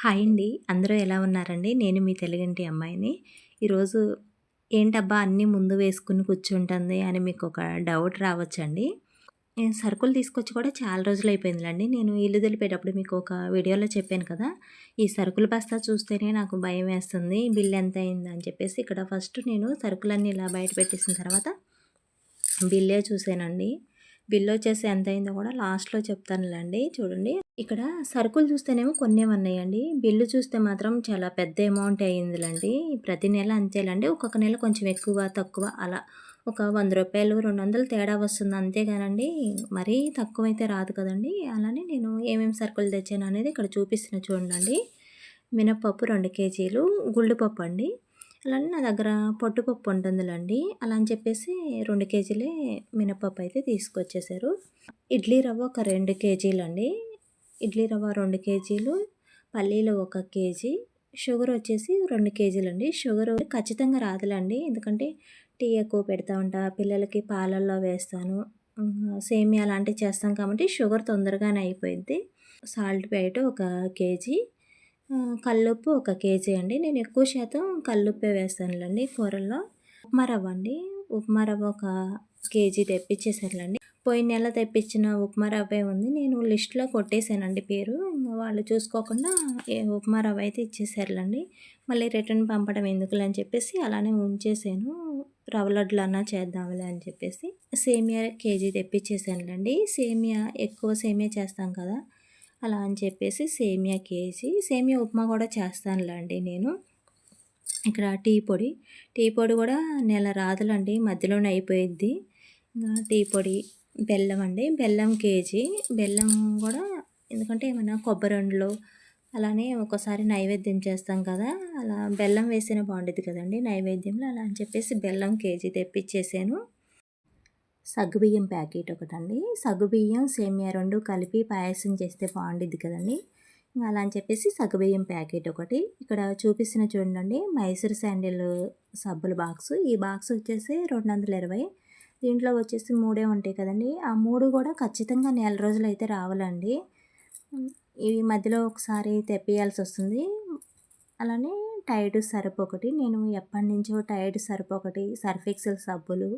Hi అండి. అందరూ ఎలా ఉన్నారండి? నేను మీ తెలుగింటి అమ్మాయిని. ఈరోజు ఏంటబ్బా! అన్నీ ముందు వేసుకొని కూర్చుంటుంది అని మీకొక డౌట్ రావచ్చండి. నేను సరుకులు తీసుకొచ్చి కూడా చాలా రోజులైపోయిందిలెండి. నేను ఇల్లు దులిపేటప్పుడు మీకు ఒక వీడియోలో చెప్పాను కదా! ఈ సరుకుల బస్తా చూస్తేనే నాకు భయమేస్తుంది. బిల్ ఎంతయిందని చెప్పేసి ఇక్కడ ఫస్ట్ నేను సరుకులన్నీ ఇలా బయట పెట్టేసిన తర్వాత బిల్లే చూసానండి. బిల్లొచ్చేసి ఎంతయిందో కూడా లాస్ట్‌లో చెప్తానులెండి. చూడండి. ఇక్కడ సరుకులు చూస్తేనేమో కొన్నే ఉన్నాయండి. బిల్లు చూస్తే మాత్రం చాలా పెద్ద అమౌంటే అయిందిలెండి. ప్రతి నెల అంతేలెండి. ఒక్కొక్క నెల కొంచెం ఎక్కువ, తక్కువ అలా ఒక రూ. 100, 200 తేడా వస్తుంది అంతేగానండి మరీ తక్కువైతే రాదు కదండీ! అలానే నేను ఏమేమి సరుకులు తెచ్చాననేది ఇక్కడ చూపిస్తున్నా చూడండి. మినపప్పు 2 కేజీలు, గుళ్ళు పప్పండి. అలానే నా దగ్గర పొట్టుపప్పు ఉంటుందిలెండి. అలా అని చెప్పేసి 2 కేజీలే మినపప్పు అయితే తీసుకొచ్చేసారు. ఇడ్లీ రవ్వ ఒక 2 కేజీలండి. ఇడ్లీ రవ్వ 2 కేజీలు, పల్లీలు 1 కేజీ, షుగర్ వచ్చేసి 2 కేజీలండి. షుగరు ఖచ్చితంగా రాదులేండి. ఎందుకంటే టీ ఎక్కువ పెడతా ఉంటా, పిల్లలకి పాలల్లో వేస్తాను. సేమియా అలాంటివి చేస్తాం కాబట్టి షుగర్ తొందరగానే అయిపోయిద్ది. సాల్ట్ ప్యాకెట్ 1 కేజీ, కల్లుప్పు 1 కేజీ అండి. నేను ఎక్కువ శాతం కల్లుప్పే వేస్తానులెండి కూరల్లో. ఉప్మా రవ్వ అండి. ఉప్మా రవ్వ 1 కేజీ తెప్పించేసారులెండి. పోయిన నెల తెప్పించిన ఉప్మా రవ్వే ఉంది. నేను లిస్ట్‌లో కొట్టేసానండి పేరు. ఇంగ వాళ్ళు చూసుకోకుండా ఉప్మా రవ్వ అయితే ఇచ్చేసారులెండి. మళ్ళీ రిటర్న్ పంపడం ఎందుకులే అని చెప్పేసి అలానే ఉంచేసాను. రవ్వ లడ్లన్నా చేద్దాంలే అని చెప్పేసి. సేమియా కేజీ తెప్పించేసానులెండి. సేమియా ఎక్కువ సేమియా చేస్తాం కదా! అలా అని చెప్పేసి సేమియా కేజీ, సేమియా ఉప్మా కూడా చేస్తానులేండి నేను. ఇక్కడ టీ పొడి కూడా నెల రాదులండి, మధ్యలోనే అయిపోయిద్ది. టీ పొడి, బెల్లం అండి. బెల్లం కేజీ. బెల్లం కూడా ఎందుకంటే ఏమైనా కొబ్బరుండలు అలానే ఒక్కోసారి నైవేద్యం చేస్తాం కదా! అలా బెల్లం వేస్తేనే బావుండిద్ది కదండీ నైవేద్యంలో. అలా అని చెప్పేసి బెల్లం కేజీ తెప్పించేసాను. సగ్గుబియ్యం ప్యాకెట్ ఒకటండి. సగ్గుబియ్యం, సేమియా 2 కలిపి పాయసం చేస్తే బావుండిద్ది కదండీ! అలా అని చెప్పేసి సగ్గుబియ్యం ప్యాకెట్ ఒకటి. ఇక్కడ చూపిస్తున్న చూడండి మైసూర్ శాండిల్ సబ్బుల బాక్సు. ఈ బాక్స్ వచ్చేసి 220. దీంట్లో వచ్చేసి 3 ఉంటాయి కదండీ! ఆ 3 కూడా ఖచ్చితంగా నెల రోజులైతే రావాలండి. ఇవి మధ్యలో ఒకసారి తెప్పియాల్సొస్తుంది. అలానే టైడ్ సర్ఫ్ ఒకటి. నేను ఎప్పటినుంచో టైడ్ సర్ఫ్ ఒకటి, సర్ఫ్ ఎక్సెల్ సబ్బులు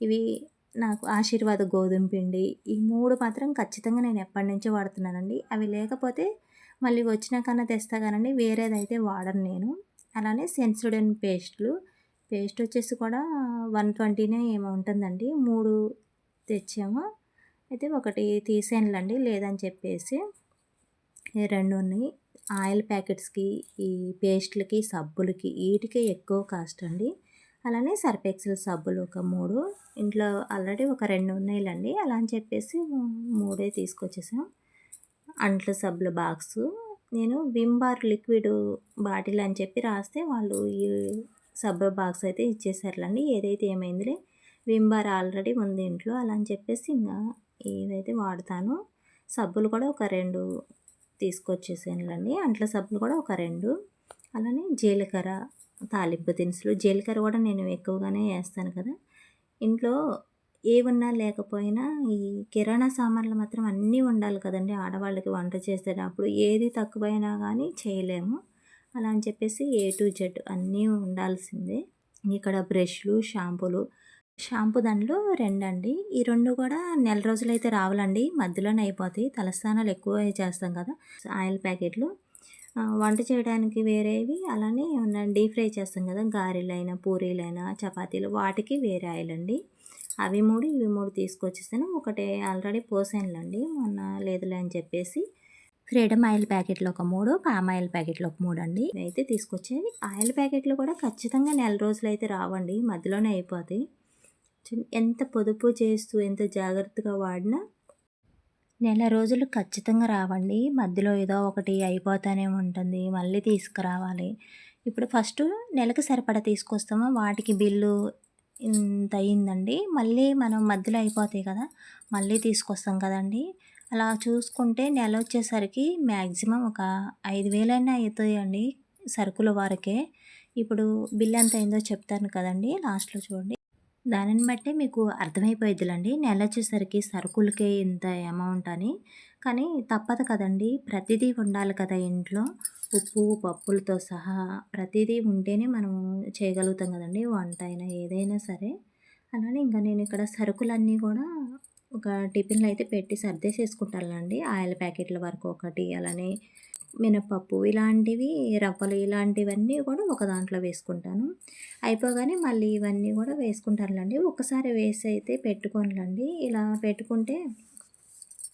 ఇవి నాకు ఆశీర్వాద్ గోధుమ పిండి ఈ 3 మాత్రం ఖచ్చితంగా నేను ఎప్పటినుంచో వాడుతున్నానండి. అవి లేకపోతే మళ్ళీ వచ్చినాకన్నా తెస్తా కానండి వేరేదైతే వాడను నేను. అలానే సెన్సోడైన్ పేస్ట్ వచ్చేసి కూడా 120 ఏమో ఉంటుందండి. 3 తెచ్చాము. అయితే ఒకటి తీసేయానులెండి లేదని చెప్పేసి. 2 ఉన్నాయి. ఆయిల్ ప్యాకెట్స్‌కి, ఈ పేస్ట్‌లకి, సబ్బులకి ఈటికే ఎక్కువ కాస్ట్ అండి. అలానే సర్ఫ్ ఎక్సెల్ సబ్బులు ఒక 3. ఇంట్లో ఆల్రెడీ ఒక 2 ఉన్నాయిలెండి. అలా అని చెప్పేసి 3 తీసుకొచ్చేసాం. అంట్ల సబ్బుల బాక్సు. నేను విమ్ బార్ లిక్విడ్ బాటిల్ అని చెప్పి రాస్తే వాళ్ళు ఈ సబ్బుల బాక్స్ అయితే ఇచ్చేసారులెండి. ఏదైతే ఏమైందిలే, విమ్ బార్ ఆల్రెడీ ఉంది ఇంట్లో. అలా అని చెప్పేసి ఇంగా ఇదైతే వాడతాను. సబ్బులు కూడా ఒక 2 తీసుకొచ్చేసానులెండి. అంట్ల సబ్బులు కూడా ఒక 2. అలానే జీలకర్ర, తాలింపు దినుసులు. జీలకర్ర కూడా నేను ఎక్కువగానే ఏస్తాను కదా! ఇంట్లో ఏవున్నా లేకపోయినా ఈ కిరాణా సామాన్లు మాత్రం అన్నీ ఉండాలి కదండీ! ఆడవాళ్ళకి వంట చేసేటప్పుడు ఏది తక్కువైనా గానీ చేయలేము. అలా అని చెప్పేసి ఏ టు జెడ్ అన్నీ ఉండాల్సిందే. ఇక్కడ బ్రష్‌లు, షాంపూ దాంట్లో 2 అండి. ఈ 2 కూడా నెల రోజులైతే రావులండి. మధ్యలోనే అయిపోతాయి. తలస్నానాలు ఎక్కువ చేస్తాం కదా! ఆయిల్ ప్యాకెట్లు. వంట చేయడానికి వేరేవి, అలానే ఏమన్నా డీప్ ఫ్రై చేస్తాం కదా! గారెలైనా, పూరీలైనా, చపాతీలు వాటికి వేరే ఆయిల్ అండి. అవి 3, ఇవి 3 తీసుకొచ్చేసాను. ఒకటి ఆల్రెడీ పోసానులెండి. మొన్న లేదులే అని చెప్పేసి. ఫ్రీడమ్ ఆయిల్ ప్యాకెట్లు ఒక 3, పామ్ ఆయిల్ ప్యాకెట్లు ఒక 3 అండి. ఇవైతే తీసుకొచ్చాయి. ఆయిల్ ప్యాకెట్లు కూడా ఖచ్చితంగా నెల రోజులైతే రావండి. మధ్యలోనే అయిపోతాయి. ఎంత పొదుపు చేస్తూ ఎంత జాగ్రత్తగా వాడినా నెల రోజులు ఖచ్చితంగా రావండి. మధ్యలో ఏదో ఒకటి అయిపోతానే ఉంటుంది. మళ్ళీ తీసుకురావాలి. ఇప్పుడు ఫస్టు నెలకు సరిపడా తీసుకొస్తామో వాటికి బిల్లు ఇంత అయిందండి. మళ్ళీ మనం మధ్యలో అయిపోతాయి కదా! మళ్ళీ తీసుకొస్తాం కదండీ! అలా చూసుకుంటే నెల వచ్చేసరికి మ్యాక్సిమం ఒక 5,000 అయినా అవుతాయండి సరుకుల వరకే. ఇప్పుడు బిల్ ఎంత అయిందో చెప్తాను కదండీ! లాస్ట్‌లో చూడండి. దానిని బట్టి మీకు అర్థమైపోయిద్దిలెండి. నెలొచ్చేసరికి సరుకులకే ఇంత అమౌంట్ అని. కానీ తప్పదు కదండీ! ప్రతిదీ ఉండాలి కదా ఇంట్లో. ఉప్పు, పప్పులతో సహా ప్రతీదీ ఉంటేనే మనం చేయగలుగుతాం కదండీ! వంట అయినా ఏదైనా సరే. అలానే ఇంక నేనిక్కడ సరుకులన్నీ గూడా ఒక టిఫిన్‌లో అయితే పెట్టి సర్దేసేసుకుంటానులెండి. ఆయిల్ ప్యాకెట్ల వరకు ఒకటి, అలానే మినపప్పు ఇలాంటివి, రవ్వలు ఇలాంటివన్నీ కూడా ఒక దాంట్లో వేసుకుంటాను. అయిపోగానే మళ్ళీ ఇవన్నీ గూడా వేసుకుంటానులెండి. ఒక్కసారి వేసి అయితే పెట్టుకోనులెండి. ఇలా పెట్టుకుంటే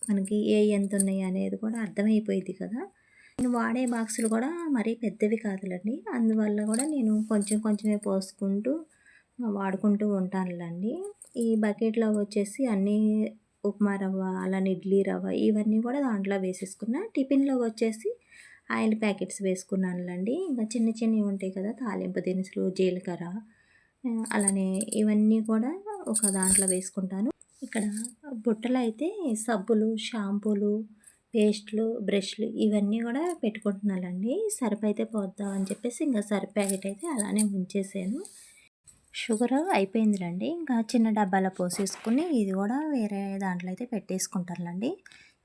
మనకి ఎంతున్నయి అనేది కూడా అర్థమైపోయిద్ది కదా! నేను వాడే బాక్సులు కూడా మరీ పెద్దవి కాదులెండి. అందువల్ల కూడా నేను కొంచెం కొంచెమే పోసుకుంటూ వాడుకుంటూ ఉంటానులెండి. ఈ బకెట్‌లో వచ్చేసి అన్నీ ఉప్మా రవ్వ, అలానే ఇడ్లీ రవ్వ ఇవన్నీ కూడా దాంట్లో వేసేసుకున్నా. టిఫిన్‌లో వచ్చేసి ఆయిల్ ప్యాకెట్స్ వేసుకున్నానులెండి. ఇంకా చిన్న చిన్నవి ఉంటాయి కదా! తాలింపు దినుసులు, జీలకర్ర అలానే ఇవన్నీ కూడా ఒక దాంట్లో వేసుకుంటాను. ఇక్కడ బుట్టలో అయితే సబ్బులు, షాంపూలు, పేస్టులు, బ్రష్‌లు ఇవన్నీ గూడా పెట్టుకుంటున్నానండి. సర్ఫయితే పోద్దాం అని చెప్పేసి ఇంక సర్ఫ్ ప్యాకెట్ అయితే అలానే ఉంచేసాను. షుగరు అయిపోయిందిలెండి. ఇంకా చిన్న డబ్బాలో పోసేసుకొని ఇది గూడా వేరే దాంట్లో అయితే పెట్టేసుకుంటానులెండి.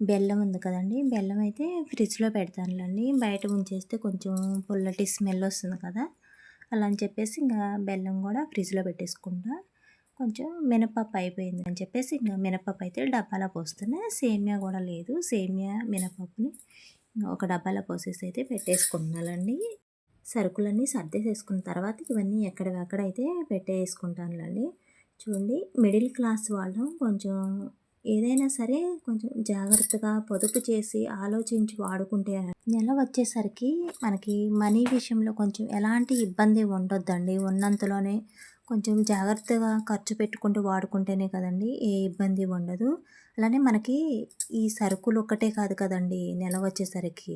బెల్లం ఉంది కదండీ! బెల్లం అయితే ఫ్రిడ్జ్‌లో పెడతానులెండి. బయట ఉంచేస్తే కొంచెం పుల్లటి స్మెల్ వస్తుంది కదా! అలా అని చెప్పేసి ఇంగా బెల్లం గూడా ఫ్రిడ్జ్‌లో పెట్టేసుకుంటా. కొంచెం మినపప్పు అయిపోయింది అని చెప్పేసి ఇంక మినపప్పు అయితే డబ్బాలో పోస్తున్నా. సేమియా గూడా లేదు. సేమియా, మినపప్పుని ఒక డబ్బాలో పోసేసి అయితే పెట్టేసుకుంటున్నానండి. సరుకులన్నీ సర్దేసేసుకున్న తర్వాత ఇవన్నీ ఎక్కడివి అక్కడ అయితే పెట్టేసుకుంటానులెండి. చూడండి, మిడిల్ క్లాస్ వాళ్ళం కొంచెం ఏదైనా సరే కొంచెం జాగ్రత్తగా పొదుపు చేసి ఆలోచించి వాడుకుంటే నెల వచ్చేసరికి మనకి మనీ విషయంలో కొంచెం ఎలాంటి ఇబ్బంది ఉండొద్దండి. ఉన్నంతలోనే కొంచెం జాగ్రత్తగా ఖర్చు పెట్టుకుంటూ వాడుకుంటేనే కదండీ ఏ ఇబ్బంది ఉండదు. అలానే మనకి ఈ సరుకులు ఒక్కటే కాదు కదండీ నెల వచ్చేసరికి.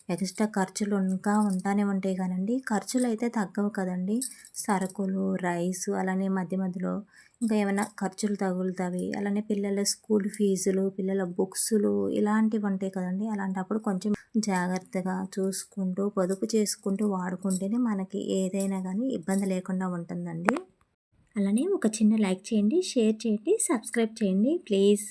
ఎక్స్ట్రా ఖర్చులు ఇంకా ఉంటానే ఉంటాయి కానండి. ఖర్చులైతే తగ్గవు కదండీ. సరుకులు, రైసు అలానే మధ్య మధ్యలో ఇంకా ఏమైనా ఖర్చులు తగులుతావి. అలానే పిల్లల స్కూల్ ఫీజులు, పిల్లల బుక్సులు ఇలాంటివి ఉంటాయి కదండీ. అలాంటప్పుడు కొంచెం జాగ్రత్తగా చూసుకుంటూ, పొదుపు చేసుకుంటూ వాడుకుంటేనే మనకి ఏదైనా గానీ ఇబ్బంది లేకుండా ఉంటుందండి. అలానే ఒక చిన్న లైక్ చేయండి, షేర్ చేయండి, సబ్స్క్రైబ్ చేయండి ప్లీజ్.